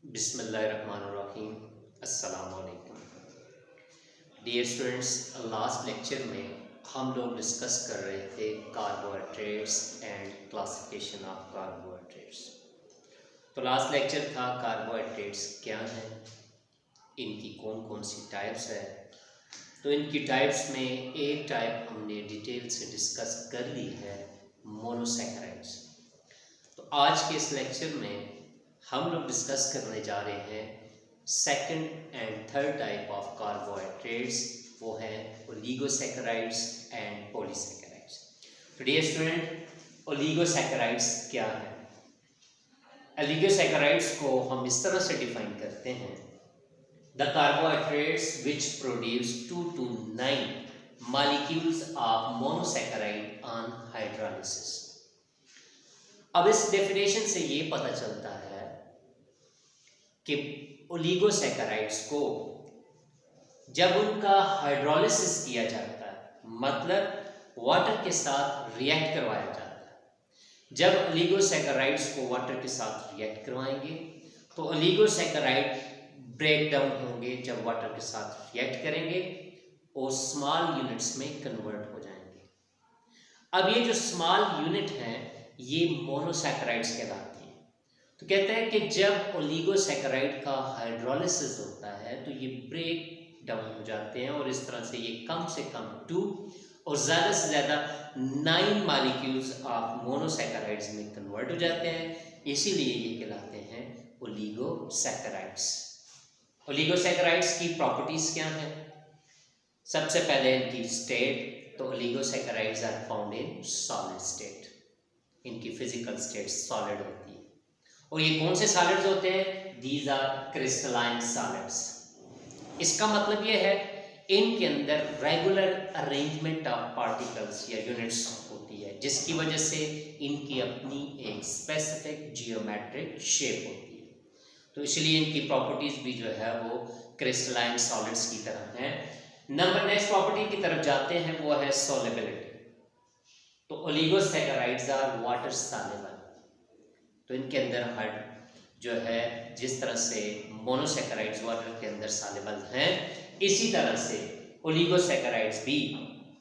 बिस्मिल्लाहिर्रहमानिर्रहीम। अस्सलाम वालेकुम। डियर स्टूडेंट्स, लास्ट लेक्चर में हम लोग डिस्कस कर रहे थे carbohydrates and classification of carbohydrates. तो लास्ट लेक्चर था कार्बोहाइड्रेट्स क्या हैं, इनकी कौन कौन सी टाइप्स है। तो इनकी टाइप्स में एक टाइप हमने डिटेल से डिस्कस कर ली है, मोनोसैकेराइड्स। तो आज के इस लेक्चर में हम लोग डिस्कस करने जा रहे हैं second and third type of carbohydrates, वो हैं ओलिगोसैकेराइड्स एंड पॉलीसैकेराइड्स। तो डियर स्टूडेंट, ओलिगोसैकेराइड्स क्या है? ओलिगोसैकेराइड्स को हम इस तरह से डिफाइन करते हैं, the carbohydrates which produce 2 to 9 molecules of monosaccharide on hydrolysis. अब इस डेफिनेशन से ये पता चलता है कि ओलिगोसैकेराइड्स को जब उनका हाइड्रोलिसिस किया जाता है, मतलब वाटर के साथ रिएक्ट करवाया जाता है, जब ओलिगोसैकेराइड्स को वाटर के साथ रिएक्ट करवाएंगे तो ओलिगोसैकेराइड ब्रेक डाउन होंगे। जब वाटर के साथ रिएक्ट करेंगे और स्मॉल यूनिट्स में कन्वर्ट हो जाएंगे। अब ये जो स्मॉल यूनिट हैं ये मोनोसैकेराइड्स कहलाते हैं। तो कहते हैं कि जब ओलिगोसैकेराइड का हाइड्रोलिसिस होता है तो ये ब्रेक डाउन हो जाते हैं और इस तरह से ये कम से कम 2 और ज़्यादा से ज़्यादा 9 मॉलिक्यूल्स ऑफ मोनोसैकेराइड्स में कन्वर्ट हो जाते हैं। इसीलिए ये कहलाते हैं ओलिगोसैकेराइड्स। ओलिगोसैकेराइड्स की प्रॉपर्टीज़ क्या हैं? सबसे पहले इनकी स्टेट, तो oligosaccharides are found in solid state. इनकी फिजिकल स्टेट सॉलिड होती है। और ये कौन से सॉलिड्स होते हैं? These are crystalline solids. इसका मतलब ये है इनके अंदर रेगुलर अरेंजमेंट ऑफ पार्टिकल्स या यूनिट्स होती है, जिसकी वजह से इनकी अपनी एक स्पेसिफिक जियोमेट्रिक शेप होती है। तो इसलिए इनकी प्रॉपर्टीज भी जो है वो क्रिस्टलाइन सॉलिड्स की तरह हैं। नेक्स्ट प्रॉपर्टी की तरफ जाते हैं, वो है सोलेबिलिटी। तो ओलिगोसैकेराइड्स आर वाटर सॉल्युबल। तो इनके अंदर जो है जिस तरह से मोनोसैकेराइड्स वाटर के अंदर सॉल्युबल हैं, इसी तरह से ओलिगोसैकेराइड्स भी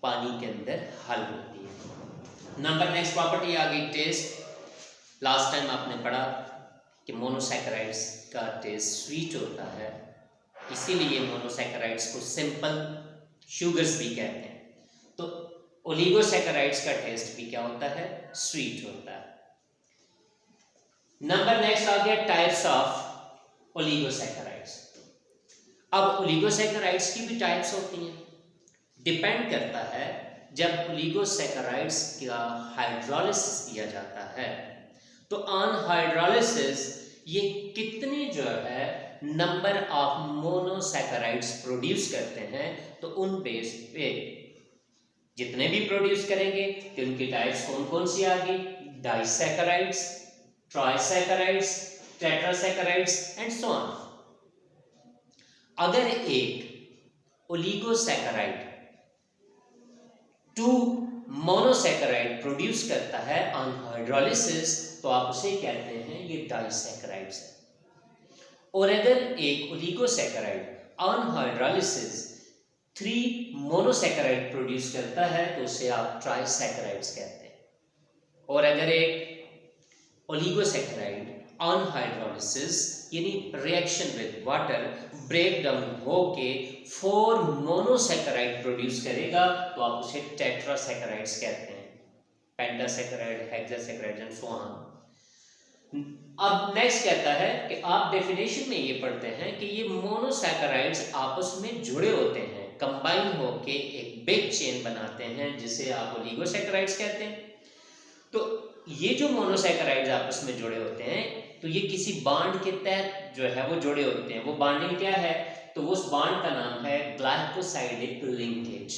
पानी के अंदर हल होती है। नेक्स्ट प्रॉपर्टी आ गई टेस्ट। लास्ट टाइम आपने पढ़ा कि मोनोसैकेराइड्स का टेस्ट स्वीट होता है, इसीलिए मोनोसैकेराइड्स को सिंपल शुगर्स भी कहते हैं। तो ओलिगोसैकेराइड्स का टेस्ट भी क्या होता है? स्वीट होता है। नेक्स्ट आ गया टाइप्स ऑफ ओलिगोसैकेराइड्स। अब ओलिगोसैकेराइड्स की भी टाइप्स होती हैं। डिपेंड करता है जब ओलिगोसैकेराइड्स का हाइड्रोलिसिस किया जाता है तो ऑन हाइड्रोलिसिस ये कितने जो है नंबर ऑफ मोनोसैकेराइड्स प्रोड्यूस करते हैं। तो उन बेस पे जितने भी प्रोड्यूस करेंगे तो उनकी टाइप्स कौन कौन सी आ गई? Disaccharides, trisaccharides, tetrasaccharides and so on. अगर एक ओलिगोसैकेराइड 2 मोनोसैकेराइड प्रोड्यूस करता है ऑन हाइड्रोलिसिस तो आप उसे कहते हैं ये डाइसैकेराइड्स है। और अगर एक oligosaccharide on hydrolysis 3 monosaccharide produce करता है तो उसे आप ट्राइसैकेराइड्स कहते हैं। और अगर एक ओलिगोसैकेराइड ऑन हाइड्रोलिसिस यानी reaction with water break down होके 4 मोनोसैकेराइड प्रोड्यूस करेगा तो आप उसे टेट्रासैकेराइड्स कहते हैं। पेंटासैकेराइड, हेक्सासैकेराइड एंड सो ऑन। अब नेक्स्ट कहता है कि आप डेफिनेशन में ये पढ़ते हैं कि ये मोनोसैकेराइड्स आपस में जुड़े होते हैं, कंबाइन होके एक बिग चेन बनाते हैं जिसे आप ओलिगोसैकेराइड्स कहते हैं। तो ये जो मोनोसैकेराइड्स आपस में जुड़े होते हैं तो ये किसी बॉन्ड के तहत जो है वो जुड़े होते हैं। वो बॉन्डिंग क्या है? तो उस बॉन्ड का नाम है ग्लाइकोसाइडिक लिंकेज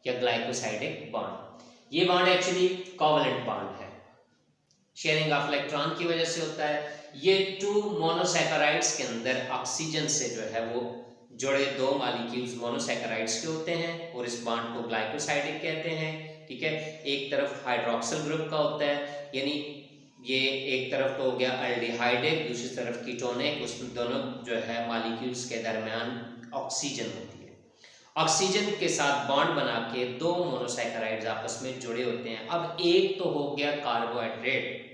या ग्लाइकोसाइडिक बॉन्ड। ये बॉन्ड एक्चुअली कोवलेंट बॉन्ड है, शेयरिंग ऑफ इलेक्ट्रॉन की वजह से होता है। ये 2 मोनोसैकेराइड्स के अंदर ऑक्सीजन से जो है वो जुड़े 2 मॉलिक्यूल्स मोनोसैकेराइड्स के होते हैं और इस बॉन्ड को ग्लाइकोसाइडिक कहते हैं। ठीक है, एक तरफ हाइड्रोक्सिल ग्रुप का होता है, यानी ये एक तरफ तो हो गया अल्डिहाइडिक, दूसरी तरफ कीटोनिक, उसमें दोनों जो है मॉलिक्यूल्स के दरमियान ऑक्सीजन होती है। ऑक्सीजन के साथ बॉन्ड बना के दो मोनोसैकेराइड्स आपस में जुड़े होते हैं। अब एक तो हो गया कार्बोहाइड्रेट,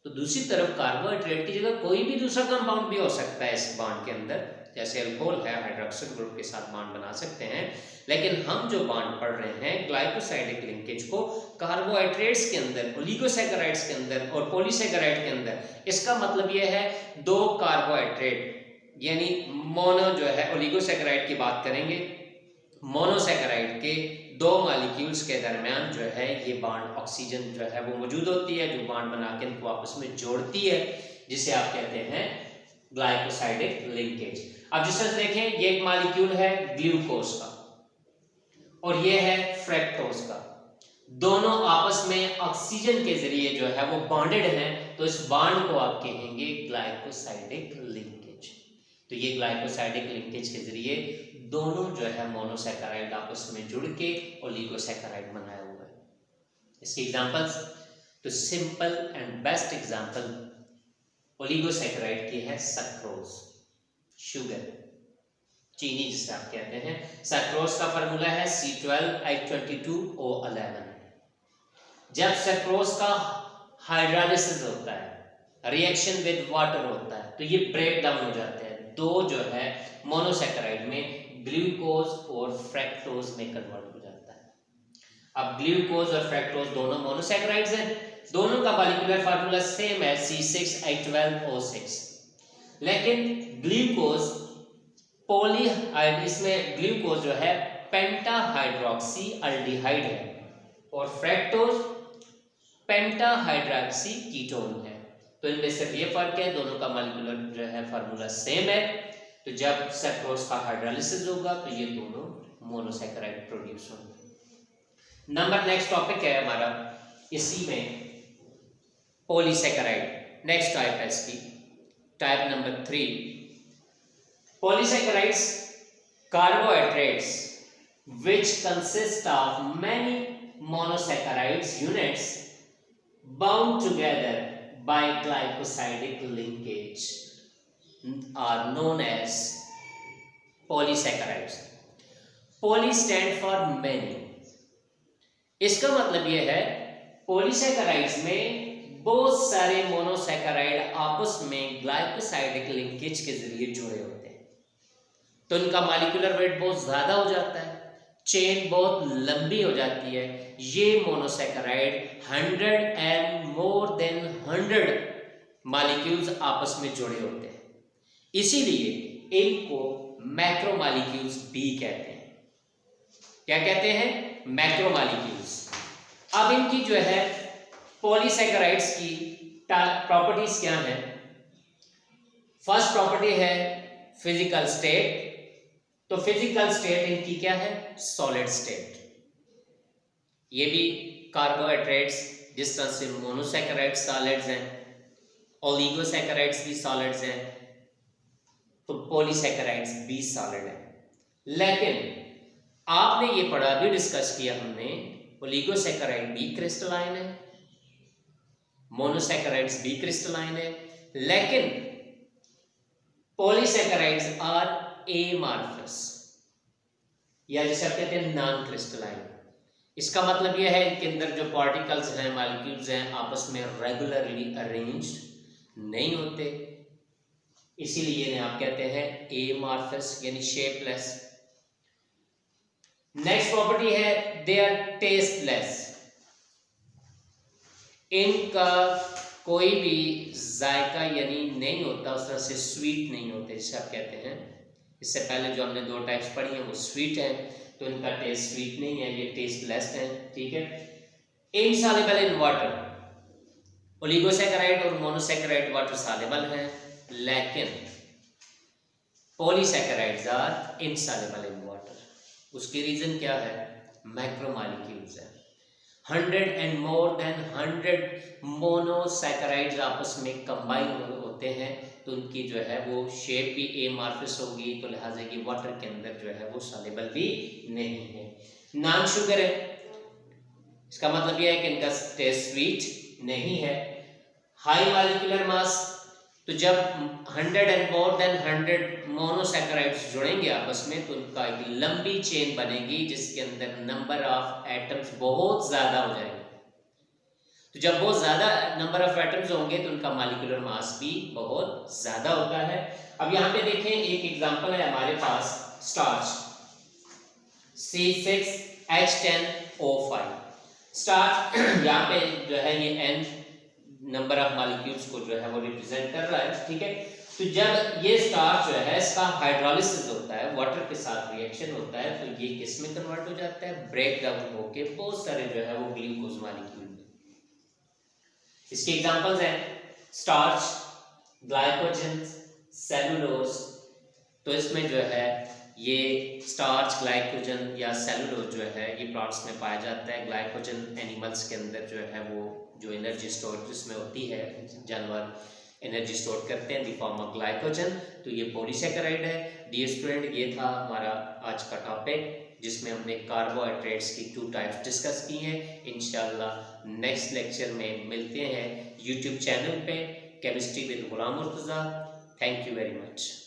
तो दूसरी तरफ कार्बोहाइड्रेट की जगह कोई भी दूसरा कंपाउंड भी हो सकता है इस बॉन्ड के अंदर, जैसे अल्कोहल है, हाइड्रोक्सिल ग्रुप के साथ बॉन्ड बना सकते हैं। लेकिन हम जो बॉन्ड पढ़ रहे हैं ग्लाइकोसाइडिक लिंकेज को कार्बोहाइड्रेट्स के अंदर, ओलिगोसैकेराइड्स के अंदर और पॉलीसैकेराइड के अंदर, इसका मतलब यह है दो कार्बोहाइड्रेट यानी मोनो जो है ओलिगोसैकेराइड की बात करेंगे, मोनोसैकेराइड के दो मॉलिक्यूल्स के दरमियान जो है ये बॉन्ड ऑक्सीजन जो है वो मौजूद होती है, जो बॉन्ड बना के इनको आपस में जोड़ती है, जिसे आप कहते हैं ग्लाइकोसाइडिक लिंकेज। अब जिस तरह देखें, ये एक मॉलिक्यूल है ग्लूकोज का और ये है फ्रक्टोज का, दोनों आपस में ऑक्सीजन के जरिए जो है वो बॉन्डेड हैं, तो इस बॉन्ड को आप कहेंगे ग्लाइकोसाइडिक लिंकेज। तो ये ग्लाइकोसाइडिक लिंकेज के जरिए दोनों जो है मोनोसैकेराइड आपस में जुड़ के ओलिगोसैकेराइड बनाया हुआ है। इसकी एग्जांपल्स, तो simple and best example oligosaccharide की है सक्रोज, शुगर, चीनी जिसे आप कहते हैं। सक्रोज का फार्मूला है C12H22O11। जब सक्रोज का हाइड्रोलाइसिस होता है, रिएक्शन विद वाटर होता है, तो ये ब्रेक डाउन हो जाते हैं, दो जो है मोनोसैकेराइड में ग्लूकोज और फ्रक्टोज में कन्वर्ट हो जाता है। अब ग्लूकोज और फ्रक्टोज दोनों मोनोसैकेराइड्स हैं, दोनों का मॉलिक्यूलर फार्मूला सेम है C6H12O6, लेकिन ग्लूकोज इसमें ग्लूकोज जो है पेंटाहाइड्रोक्सी अल्डिहाइड है और फ्रक्टोज पेंटाहाइड्रोक्सी कीटोन है। तो इनमें सिर्फ ये फर्क है, दोनों का मॉलिक्यूलर जो है फार्मूला सेम है। तो जब सक्रोज का हाइड्रोलाइसिस होगा तो ये दोनों मोनोसैकेराइड प्रोड्यूस होंगे। नंबर नेक्स्ट टॉपिक है हमारा इसी में पॉलीसैकेराइड। नेक्स्ट टाइप है इसकी, type number 3। Polysaccharides carbohydrates which consist of many monosaccharides units bound together by glycosidic linkage are known as polysaccharides. Poly stand for many. इसका मतलब यह है पॉलीसैकेराइड्स में बहुत सारे मोनोसैकेराइड आपस में ग्लाइकोसाइडिक लिंकेज के जरिए जुड़े होते हैं, तो इनका मॉलिक्यूलर वेट बहुत ज्यादा हो जाता है, चेन बहुत लंबी हो जाती है। ये monosaccharide 100 and more than 100 molecules आपस में जुड़े होते हैं, इसीलिए इनको मैक्रोमॉलिक्यूल्स भी कहते हैं। क्या कहते हैं? मैक्रोमॉलिक्यूल्स। अब इनकी जो है पॉलीसैकेराइड्स की प्रॉपर्टीज क्या हैं? फर्स्ट प्रॉपर्टी है फिजिकल स्टेट। तो फिजिकल स्टेट इनकी क्या है? Solid state. ये भी कार्बोहाइड्रेट्स जिस तरह से मोनोसैकेराइड्स सॉलिड्स हैं, ओलिगोसैकेराइड्स भी सॉलिड्स हैं, तो पॉलीसैकेराइड्स भी सॉलिड है। लेकिन आपने ये पढ़ा, भी डिस्कस किया हमने, ओलिगोसैकेराइड भी क्रिस्टलाइन है, मोनोसैकेराइड्स भी क्रिस्टलाइन है, लेकिन पॉलीसैकेराइड्स आर एमार्फस, या जिसे आप कहते हैं नॉन क्रिस्टलाइन। इसका मतलब यह है इनके अंदर जो पार्टिकल्स हैं, मॉलिक्यूल्स हैं, आपस में रेगुलरली अरेंज्ड नहीं होते, इसीलिए इन्हें आप कहते हैं एमार्फस यानी शेपलेस। नेक्स्ट प्रॉपर्टी है दे आर टेस्टलेस। इनका कोई भी जायका यानी नहीं होता, उस तरह से स्वीट नहीं होते जिसे आप कहते हैं। इससे पहले जो हमने दो टाइप्स पढ़ी हैं वो स्वीट हैं, तो इनका टेस्ट स्वीट नहीं है, ये टेस्टलेस है। ठीक है। इनसॉल्युबल इन वाटर, ओलिगोसैकेराइड और मोनोसैकेराइड वाटर सॉल्युबल हैं, लेकिन polysaccharides are insoluble in water. उसकी रीजन क्या है? मैक्रोमॉलिक्यूल्स है। 100 एंड मोर देन 100 मोनोसैकेराइड्स आपस में कंबाइन होते हैं, तो उनकी जो है वो शेप भी एमार्फस होगी, तो लिहाजा कि वाटर के अंदर जो है वो सॉल्युबल भी नहीं है। नॉन शुगर है, इसका मतलब यह है कि इनका टेस्ट स्वीट नहीं है। हाई मॉलिक्यूलर मास, तो जब 100 एंड मोर देन 100 मोनोसैकेराइड्स जुड़ेंगे आपस में तो उनका एक लंबी चेन बनेगी जिसके अंदर नंबर ऑफ एटम्स बहुत ज्यादा हो जाएंगे। तो जब बहुत ज्यादा नंबर ऑफ एटम्स होंगे तो उनका मॉलिक्यूलर मास भी बहुत ज्यादा होता है। अब यहाँ पे देखें एक एग्जांपल है हमारे पास, स्टार्च C6H10O5। स्टार्च यहाँ पे जो है ये N नंबर ऑफ मॉलिक्यूल्स को जो है वो रिप्रेजेंट कर रहा है, ठीक है। तो जब ये स्टार्च जो है इसका हाइड्रोलिसिस होता है, वाटर के साथ रिएक्शन होता है, तो ये किस में कन्वर्ट हो जाता है, ब्रेक डाउन होके बहुत सारे जो है वो ग्लूकोज मॉलिक्यूल में। इसके एग्जांपल्स हैं स्टार्च, ग्लाइकोजन, सेलुलोज। तो इसमें जो है ये स्टार्च, ग्लाइकोजन या सेलुलोज जो है ये प्लांट्स में पाया जाता है। ग्लाइकोजन एनिमल्स के अंदर जो है वो जो एनर्जी स्टोर जिसमें होती है, जानवर एनर्जी स्टोर करते हैं द फॉर्म ऑफ ग्लाइकोजन, तो ये पॉलीसैकेराइड है। डियर स्टूडेंट, ये था हमारा आज का टॉपिक जिसमें हमने कार्बोहाइड्रेट्स की 2 टाइप्स डिस्कस की हैं। इंशाल्लाह नेक्स्ट लेक्चर में मिलते हैं यूट्यूब चैनल पे, chemistry with Ghulam Murtaza. Thank you very much.